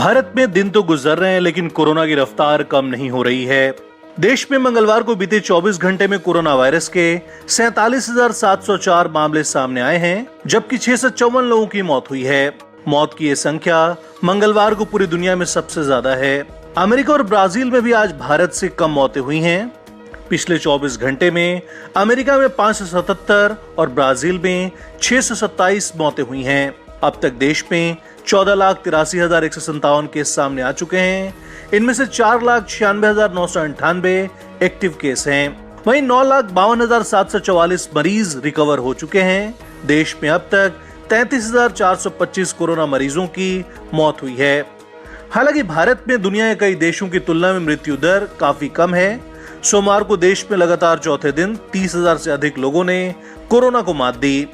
भारत में दिन तो गुजर रहे हैं लेकिन कोरोना की रफ्तार कम नहीं हो रही है। देश में मंगलवार को बीते 24 घंटे में कोरोना वायरस के 47,704 मामले सामने आए हैं, जबकि 654 लोगों की मौत हुई है। मौत की ये संख्या मंगलवार को पूरी दुनिया में सबसे ज्यादा है। अमेरिका और ब्राजील में भी आज भारत से कम मौतें हुई हैं। पिछले 24 घंटे में अमेरिका में 577 और ब्राजील में 627 मौतें हुई हैं। अब तक देश में 14,83,157 केस सामने आ चुके हैं। इनमें से 4,96,998 एक्टिव केस हैं। वहीं 9,52,744 मरीज रिकवर हो चुके हैं। देश में अब तक 33,425 कोरोना मरीजों की मौत हुई है। हालांकि भारत में दुनिया के कई देशों की तुलना में मृत्यु दर काफी कम है। सोमवार को देश में लगातार चौथे दिन 30,000 से अधिक लोगों ने कोरोना को मात दी।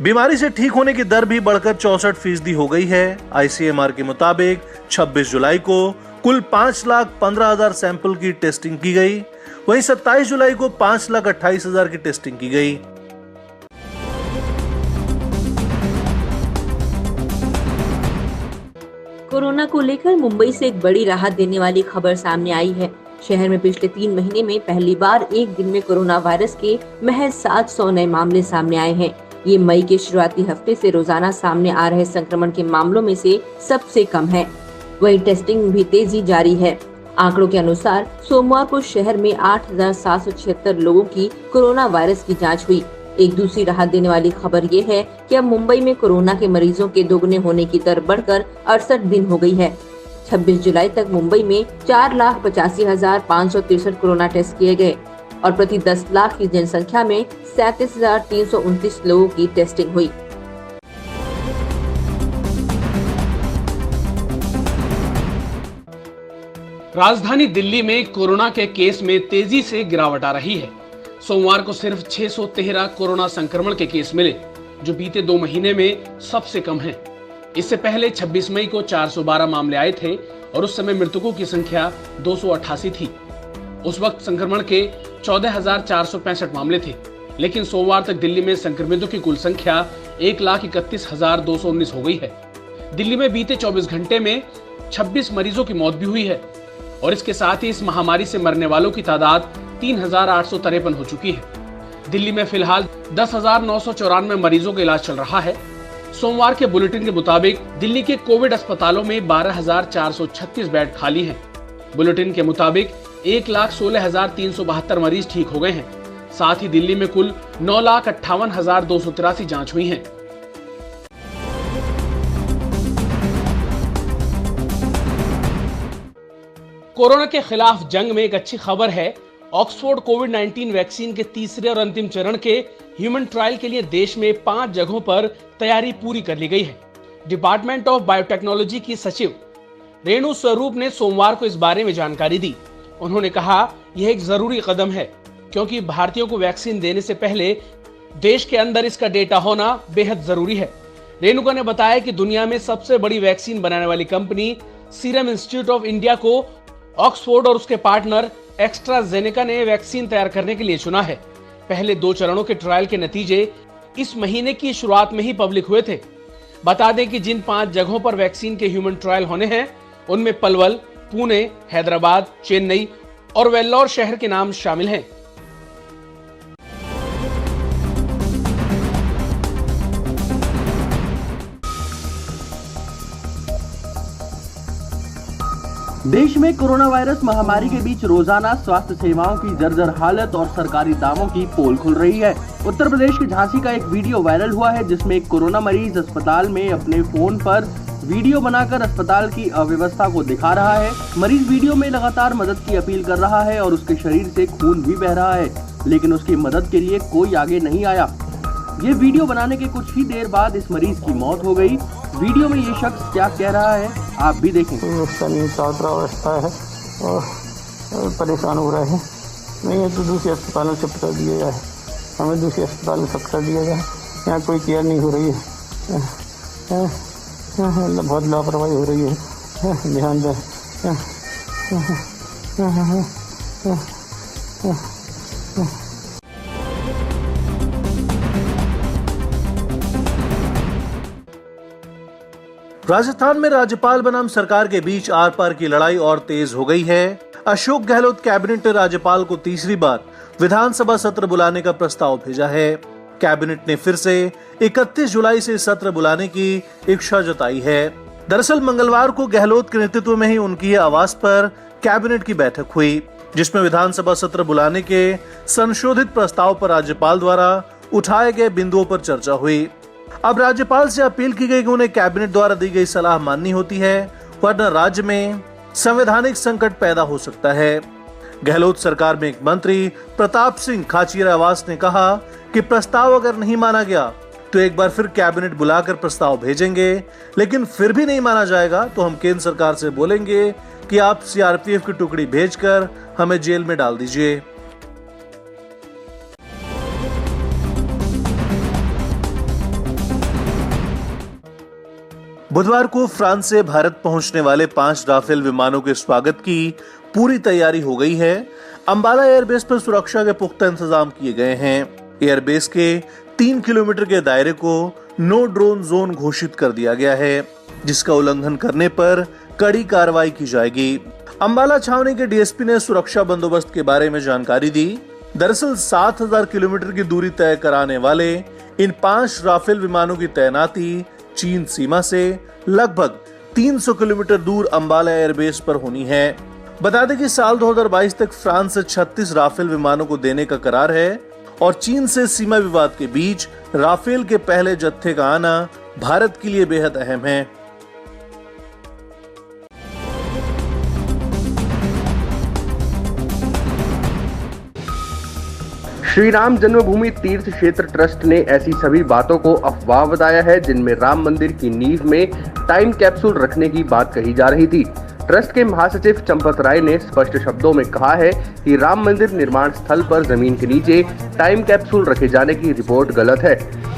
बीमारी से ठीक होने की दर भी बढ़कर 64% हो गई है। ICMR के मुताबिक 26 जुलाई को कुल 5,15,000 सैंपल की टेस्टिंग की गई। वहीं 27 जुलाई को 5,28,000 की टेस्टिंग की गई। कोरोना को लेकर मुंबई से एक बड़ी राहत देने वाली खबर सामने आई है। शहर में पिछले 3 महीने में पहली बार एक दिन में कोरोना वायरस के महज 700 नए मामले सामने आए हैं। ये मई के शुरुआती हफ्ते से रोजाना सामने आ रहे संक्रमण के मामलों में से सबसे कम है। वहीं टेस्टिंग भी तेजी जारी है। आंकड़ों के अनुसार सोमवार को शहर में 8,776 लोगों की कोरोना वायरस की जांच हुई। एक दूसरी राहत देने वाली खबर ये है कि अब मुंबई में कोरोना के मरीजों के दोगुने होने की दर बढ़कर 68 दिन हो गई है। 26 जुलाई तक मुंबई में 4,85,563 कोरोना टेस्ट किए गए और प्रति 10 लाख की जनसंख्या में 37,329 लोगों की टेस्टिंग हुई। राजधानी दिल्ली में कोरोना के केस में तेजी से गिरावट आ रही है। सोमवार को सिर्फ 613 कोरोना संक्रमण के केस मिले, जो बीते 2 महीने में सबसे कम है। इससे पहले 26 मई को 412 मामले आए थे और उस समय मृतकों की संख्या 288 थी। उस वक्त संक्रमण के 14,465 मामले थे, लेकिन सोमवार तक दिल्ली में संक्रमितों की कुल संख्या 1,31,219 हो गई है। दिल्ली में बीते 24 घंटे में 26 मरीजों की मौत भी हुई है और इसके साथ ही इस महामारी से मरने वालों की तादाद 3,853 हो चुकी है। दिल्ली में फिलहाल 10,994 मरीजों का इलाज चल रहा है। सोमवार के बुलेटिन के मुताबिक दिल्ली के कोविड अस्पतालों में 12,436 बेड खाली हैं। बुलेटिन के मुताबिक 1,16,372 मरीज ठीक हो गए हैं। साथ ही दिल्ली में कुल 9,58,283 जांच हुई हैं। कोरोना के खिलाफ जंग में एक अच्छी खबर है। ऑक्सफोर्ड कोविड-19 वैक्सीन के तीसरे और अंतिम चरण के ह्यूमन ट्रायल के लिए देश में 5 जगहों पर तैयारी पूरी कर ली गई है। डिपार्टमेंट ऑफ बायोटेक्नोलॉजी की सचिव रेणु स्वरूप ने सोमवार को इस बारे में जानकारी दी। उन्होंने कहा, यह एक जरूरी कदम है क्योंकि भारतीयों को वैक्सीन देने से पहले देश के अंदर इसका डेटा होना बेहद जरूरी है। रेणुका ने बताया कि दुनिया में सबसे बड़ी वैक्सीन बनाने वाली company serum institute of India को ऑक्सफोर्ड और उसके पार्टनर एस्ट्राजेनेका ने वैक्सीन तैयार करने के लिए चुना है। पहले 2 चरणों के ट्रायल के नतीजे इस महीने की शुरुआत में ही पब्लिक हुए थे। बता दें कि जिन 5 जगहों पर वैक्सीन के ह्यूमन ट्रायल होने हैं, उनमें पलवल, पुणे, हैदराबाद, चेन्नई और वेल्लोर शहर के नाम शामिल हैं। देश में कोरोना वायरस महामारी के बीच रोजाना स्वास्थ्य सेवाओं की जर्जर हालत और सरकारी दावों की पोल खुल रही है। उत्तर प्रदेश के झांसी का एक वीडियो वायरल हुआ है, जिसमें एक कोरोना मरीज अस्पताल में अपने फोन पर वीडियो बनाकर अस्पताल की अव्यवस्था को दिखा रहा है। मरीज वीडियो में लगातार मदद की अपील कर रहा है और उसके शरीर से खून भी बह रहा है, लेकिन उसकी मदद के लिए कोई आगे नहीं आया। ये वीडियो बनाने के कुछ ही देर बाद इस मरीज की मौत हो गई। वीडियो में ये शख्स क्या कह रहा है, आप भी देखें। अवस्था है और परेशान हो रहे हैं। नहीं तो दूसरे अस्पताल में शिफ्ट कर दिया जाए, हमें दूसरे अस्पताल में शिफ्ट कर दिया जाए। यहाँ कोई केयर नहीं हो रही है, बहुत लापरवाही हो रही है। ध्यान दें। राजस्थान में राज्यपाल बनाम सरकार के बीच आर पार की लड़ाई और तेज हो गई है। अशोक गहलोत कैबिनेट ने राज्यपाल को तीसरी बार विधानसभा सत्र बुलाने का प्रस्ताव भेजा है। कैबिनेट ने फिर से 31 जुलाई से सत्र बुलाने की इच्छा जताई है। दरअसल मंगलवार को गहलोत के नेतृत्व में ही उनकी आवास पर कैबिनेट की बैठक हुई, जिसमें विधानसभा सत्र बुलाने के संशोधित प्रस्ताव पर राज्यपाल द्वारा उठाए गए बिंदुओं पर चर्चा हुई। अब राज्यपाल से अपील की गई कि उन्हें कैबिनेट द्वारा दी गई सलाह माननी होती है, वरना राज्य में संवैधानिक संकट पैदा हो सकता है। गहलोत सरकार में एक मंत्री प्रताप सिंह खाचरियावास ने कहा कि प्रस्ताव अगर नहीं माना गया तो एक बार फिर कैबिनेट बुलाकर प्रस्ताव भेजेंगे, लेकिन फिर भी नहीं माना जाएगा तो हम केंद्र सरकार से बोलेंगे कि आप सीआरपीएफ की टुकड़ी भेजकर हमें जेल में डाल दीजिए। बुधवार को फ्रांस से भारत पहुंचने वाले 5 राफेल विमानों के स्वागत की पूरी तैयारी हो गई है। अंबाला एयरबेस पर सुरक्षा के पुख्ता इंतजाम किए गए हैं। एयरबेस के 3 किलोमीटर के दायरे को नो ड्रोन जोन घोषित कर दिया गया है, जिसका उल्लंघन करने पर कड़ी कार्रवाई की जाएगी। अंबाला छावनी के डीएसपी ने सुरक्षा बंदोबस्त के बारे में जानकारी दी। दरअसल 7000 किलोमीटर की दूरी तय कराने वाले इन 5 राफेल विमानों की तैनाती चीन सीमा से लगभग 300 किलोमीटर दूर अंबाला एयरबेस पर होनी है। बता दें कि साल 2022 तक फ्रांस से 36 राफेल विमानों को देने का करार है और चीन से सीमा विवाद के बीच राफेल के पहले जत्थे का आना भारत के लिए बेहद अहम है। श्री राम जन्मभूमि तीर्थ क्षेत्र ट्रस्ट ने ऐसी सभी बातों को अफवाह बताया है जिनमें राम मंदिर की नींव में टाइम कैप्सूल रखने की बात कही जा रही थी। ट्रस्ट के महासचिव चंपत राय ने स्पष्ट शब्दों में कहा है कि राम मंदिर निर्माण स्थल पर जमीन के नीचे टाइम कैप्सूल रखे जाने की रिपोर्ट गलत है।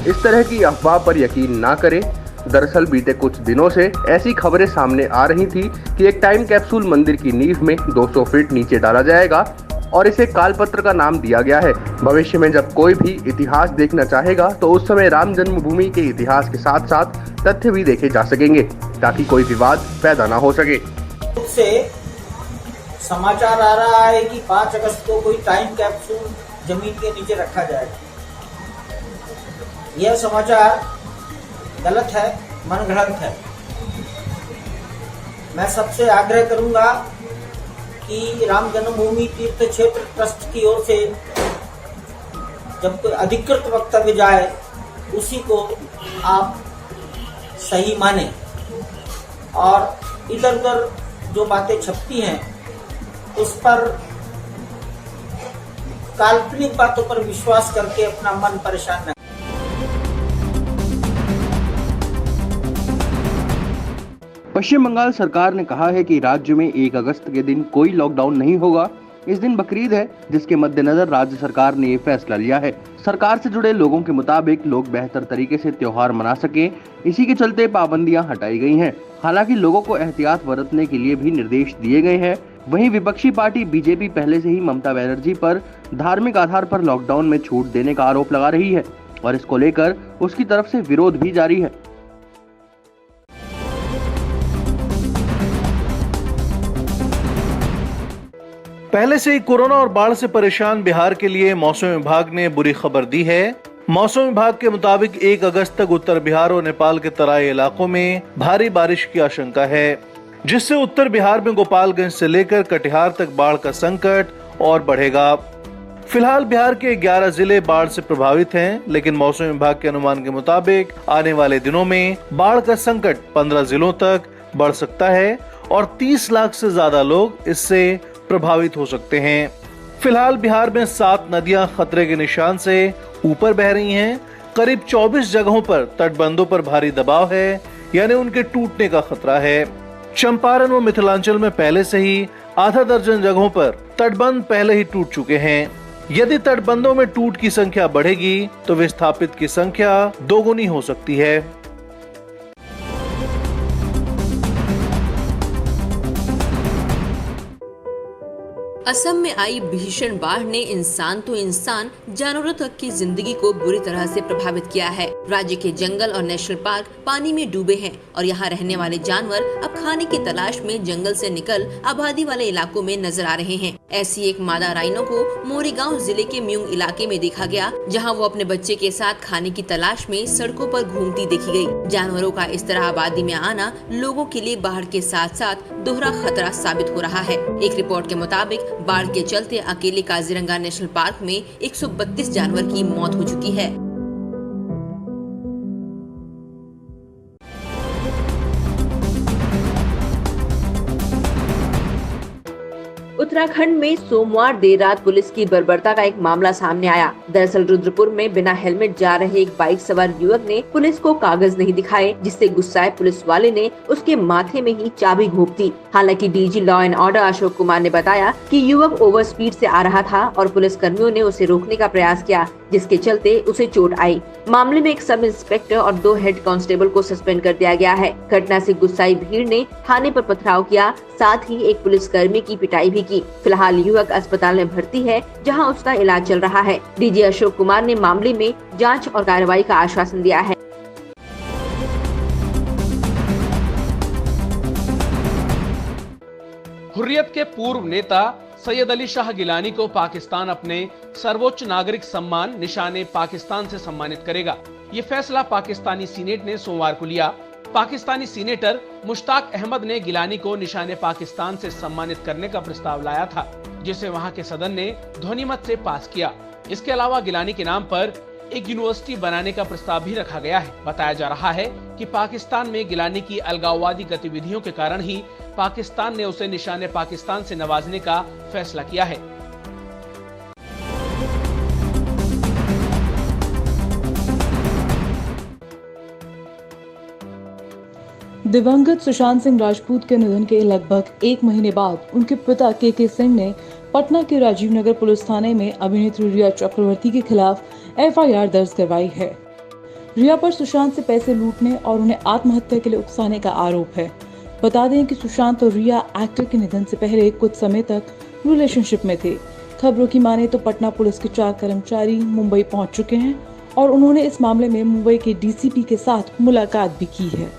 इस तरह की अफवाह पर यकीन ना करें। दरअसल बीते कुछ दिनों से ऐसी खबरें सामने आ रही थी कि एक टाइम कैप्सूल मंदिर की नींव में 200 फीट नीचे डाला जाएगा और इसे कालपत्र का नाम दिया गया है। भविष्य में जब कोई भी इतिहास देखना चाहेगा तो उस समय राम जन्मभूमि के इतिहास के साथ साथ तथ्य भी देखे जा सकेंगे, ताकि कोई विवाद पैदा ना हो सके। से समाचार आ रहा है कि 5 अगस्त को कोई टाइम कैप्सूल जमीन के नीचे रखा जाएगा। यह समाचार गलत है, मनगढ़ंत है। मैं सबसे आग्रह करूंगा कि राम जन्मभूमि तीर्थ क्षेत्र ट्रस्ट की ओर से जब कोई अधिकृत वक्तव्य जाए उसी को आप सही माने और इधर उधर जो बातें छपती हैं उस पर काल्पनिक बातों पर विश्वास करके अपना मन परेशान न। पश्चिम बंगाल सरकार ने कहा है कि राज्य में 1 अगस्त के दिन कोई लॉकडाउन नहीं होगा। इस दिन बकरीद है, जिसके मद्देनजर राज्य सरकार ने ये फैसला लिया है। सरकार से जुड़े लोगों के मुताबिक लोग बेहतर तरीके से त्योहार मना सकें, इसी के चलते पाबंदियां हटाई गई हैं। हालांकि लोगों को एहतियात बरतने के लिए भी निर्देश दिए गए हैं। वहीं विपक्षी पार्टी बीजेपी पहले से ही ममता बनर्जी पर धार्मिक आधार पर लॉकडाउन में छूट देने का आरोप लगा रही है और इसको लेकर उसकी तरफ से विरोध भी जारी है। पहले से ही कोरोना और बाढ़ से परेशान बिहार के लिए मौसम विभाग ने बुरी खबर दी है। मौसम विभाग के मुताबिक 1 अगस्त तक उत्तर बिहार और नेपाल के तराई इलाकों में भारी बारिश की आशंका है, जिससे उत्तर बिहार में गोपालगंज से लेकर कटिहार तक बाढ़ का संकट और बढ़ेगा। फिलहाल बिहार के 11 जिले बाढ़ से प्रभावित हैं, लेकिन मौसम विभाग के अनुमान के मुताबिक आने वाले दिनों में बाढ़ का संकट 15 जिलों तक बढ़ सकता है और 30 लाख से ज्यादा लोग इससे प्रभावित हो सकते हैं। फिलहाल बिहार में 7 नदियां खतरे के निशान से ऊपर बह रही हैं। करीब 24 जगहों पर तटबंधों पर भारी दबाव है, यानी उनके टूटने का खतरा है। चंपारण व मिथिलांचल में पहले से ही आधा दर्जन जगहों पर तटबंध पहले ही टूट चुके हैं। यदि तटबंधों में टूट की संख्या बढ़ेगी तो विस्थापित की संख्या दोगुनी हो सकती है। असम में आई भीषण बाढ़ ने इंसान तो इंसान जानवरों तक की जिंदगी को बुरी तरह से प्रभावित किया है। राज्य के जंगल और नेशनल पार्क पानी में डूबे हैं और यहाँ रहने वाले जानवर अब खाने की तलाश में जंगल से निकल आबादी वाले इलाकों में नजर आ रहे हैं। ऐसी एक मादा राइनो को मोरीगांव जिले के म्यूंग इलाके में देखा गया, जहाँ वो अपने बच्चे के साथ खाने की तलाश में सड़कों पर घूमती देखी गई। जानवरों का इस तरह आबादी में आना लोगों के लिए बाढ़ के साथ साथ दोहरा खतरा साबित हो रहा है। एक रिपोर्ट के मुताबिक बाढ़ के चलते अकेले काजीरंगा नेशनल पार्क में 132 जानवर की मौत हो चुकी है। उत्तराखंड में सोमवार देर रात पुलिस की बर्बरता का एक मामला सामने आया। दरअसल रुद्रपुर में बिना हेलमेट जा रहे एक बाइक सवार युवक ने पुलिस को कागज नहीं दिखाए, जिससे गुस्साए पुलिस वाले ने उसके माथे में ही चाबी घोंप दी। हालांकि DG law and order Ashok Kumar ने बताया कि युवक ओवर स्पीड से आ रहा था और पुलिस कर्मियों ने उसे रोकने का प्रयास किया, जिसके चलते उसे चोट आई। मामले में एक सब इंस्पेक्टर और 2 हेड कांस्टेबल को सस्पेंड कर दिया गया है। घटना से गुस्साई भीड़ ने थाने पर पथराव किया, साथ ही एक पुलिस कर्मी की पिटाई भी की। फिलहाल युवक अस्पताल में भर्ती है, जहां उसका इलाज चल रहा है। डीजी अशोक कुमार ने मामले में जांच और कार्रवाई का आश्वासन दिया है। हुर्रियत के पूर्व नेता सैयद अली शाह गिलानी को पाकिस्तान अपने सर्वोच्च नागरिक सम्मान निशाने पाकिस्तान से सम्मानित करेगा। ये फैसला पाकिस्तानी सीनेट ने सोमवार को लिया। पाकिस्तानी सीनेटर मुश्ताक अहमद ने गिलानी को निशाने पाकिस्तान से सम्मानित करने का प्रस्ताव लाया था, जिसे वहां के सदन ने ध्वनिमत से पास किया। इसके अलावा गिलानी के नाम पर एक यूनिवर्सिटी बनाने का प्रस्ताव भी रखा गया है। बताया जा रहा है कि पाकिस्तान में गिलानी की अलगाववादी गतिविधियों के कारण ही पाकिस्तान ने उसे निशाने पाकिस्तान से नवाजने का फैसला किया है। दिवंगत सुशांत सिंह राजपूत के निधन के लगभग 1 महीने बाद उनके पिता के सिंह ने पटना के राजीव नगर पुलिस थाने में अभिनेत्री रिया चक्रवर्ती के खिलाफ FIR दर्ज करवाई है। रिया पर सुशांत से पैसे लूटने और उन्हें आत्महत्या के लिए उकसाने का आरोप है। बता दें कि सुशांत और रिया एक्टर के निधन से पहले कुछ समय तक रिलेशनशिप में थे। खबरों की माने तो पटना पुलिस के 4 कर्मचारी मुंबई पहुंच चुके हैं और उन्होंने इस मामले में मुंबई के DCP के साथ मुलाकात भी की है।